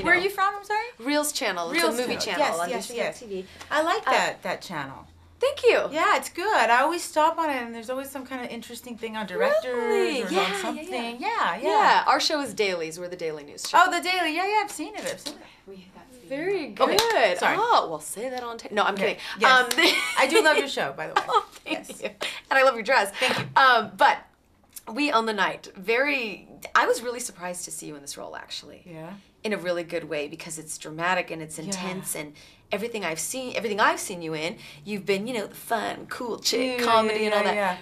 you know. Where are you from? I'm sorry. ReelzChannel. It's a movie channel on TV. I like that channel. Thank you. Yeah, it's good. I always stop on it, and there's always some kind of interesting thing on directors or on something. Yeah. Our show is Dailies. We're the daily news show. Oh, the Daily. Yeah, I've seen it. Very good. Okay, sorry. Oh, well, say that on tape. No, I'm kidding. Yes. I do love your show, by the way. Oh, thank you. And I love your dress. Thank you. But we own the night. I was really surprised to see you in this role, actually. Yeah. In a really good way, because it's dramatic and it's intense and everything I've seen you in, you've been, you know, the fun, cool chick, comedy and all that. Yeah.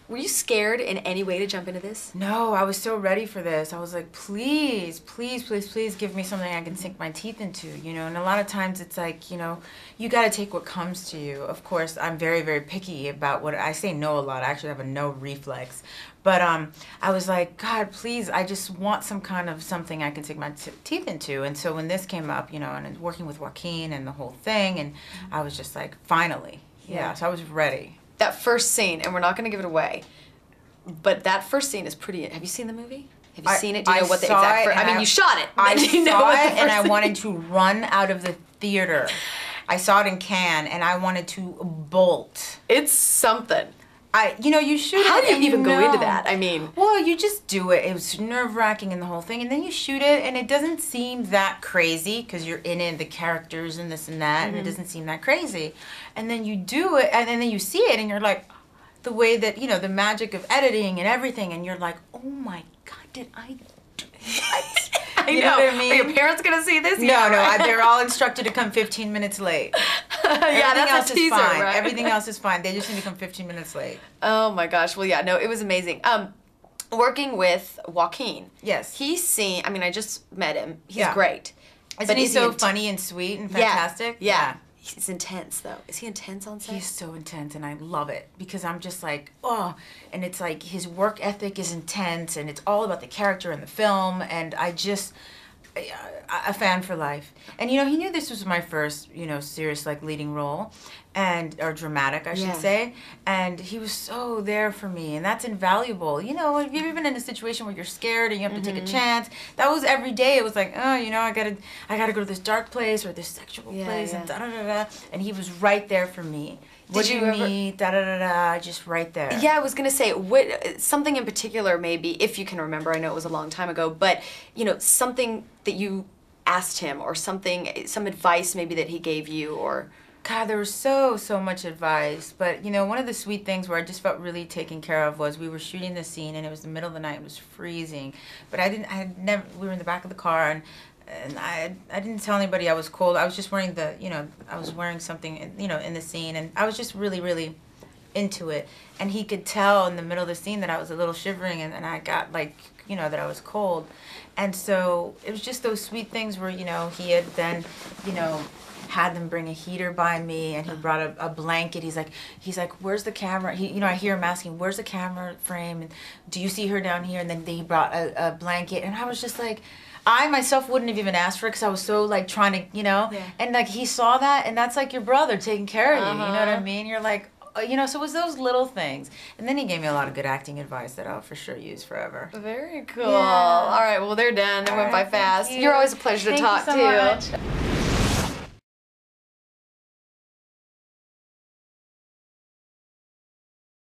Were you scared in any way to jump into this? No, I was so ready for this. I was like, please, please, please, please give me something I can sink my teeth into, you know? And a lot of times it's like, you know, you got to take what comes to you. Of course, I'm very, very picky about what I say no a lot. I actually have a no reflex. But I was like, God, please, I just want some kind of something I can sink my teeth into. And so when this came up, you know, and working with Joaquin and the whole thing, and I was just like, finally. Yeah, so I was ready. That first scene, and we're not going to give it away, but that first scene is pretty. Have you seen the movie? Have you seen it? Do you know what the exact? I mean, you shot it. I saw it, and I wanted to run out of the theater. I saw it in Cannes, and I wanted to bolt. It's something. You know, you shoot it. How do you even go into that? I mean, well, you just do it. It was nerve-wracking in the whole thing, and then you shoot it, and it doesn't seem that crazy because you're in it, the characters and this and that, and it doesn't seem that crazy. And then you do it, and then you see it, and you're like, the way that, you know, the magic of editing and everything, and you're like, oh my God, did I do that? You know what I mean? Are your parents gonna see this? No, they're all instructed to come 15 minutes late. Yeah, that's a teaser, right? Everything else is fine. They just need to come 15 minutes late. Oh my gosh. Well, yeah, no, it was amazing. Working with Joaquin. Yes. I mean, I just met him. He's great. Isn't he so funny and sweet and fantastic? Yeah. He's intense, though. Is he intense on set? He's so intense, and I love it because I'm just like, oh, and it's like his work ethic is intense, and it's all about the character in the film, and a fan for life. And, you know, he knew this was my first, you know, serious, like, leading role, or dramatic, I should say, and he was so there for me, and that's invaluable. You know, if you've ever been in a situation where you're scared and you have to take a chance, that was every day. It was like, oh, you know, I gotta go to this dark place or this sexual place, and da-da-da-da, and he was right there for me. What do you need? Da-da-da-da, just right there. Yeah, I was gonna say, something in particular maybe, if you can remember, I know it was a long time ago, but, you know, something that you asked him, or some advice maybe that he gave you, or... God, there was so much advice, but, you know, one of the sweet things where I just felt really taken care of was we were shooting the scene, and it was the middle of the night, it was freezing, but we were in the back of the car, and I didn't tell anybody I was cold. I was just wearing I was wearing something, you know, in the scene, and I was just really, really into it. And he could tell in the middle of the scene that I was a little shivering, and I got, like, you know, that I was cold. And so it was just those sweet things where, you know, he had then, you know, had them bring a heater by me, and he brought a blanket. He's like, where's the camera? You know, I hear him asking, where's the camera frame? And do you see her down here? And then he brought a blanket, and I was just like, I myself wouldn't have even asked for it because I was so, like, trying to, you know, and, like, he saw that, and that's like your brother taking care of you, you know what I mean? You're like, you know, so it was those little things. And then he gave me a lot of good acting advice that I'll for sure use forever. Very cool. Yeah. All right, well, they're done. They went by fast. You're always a pleasure to talk to. Thank you so much.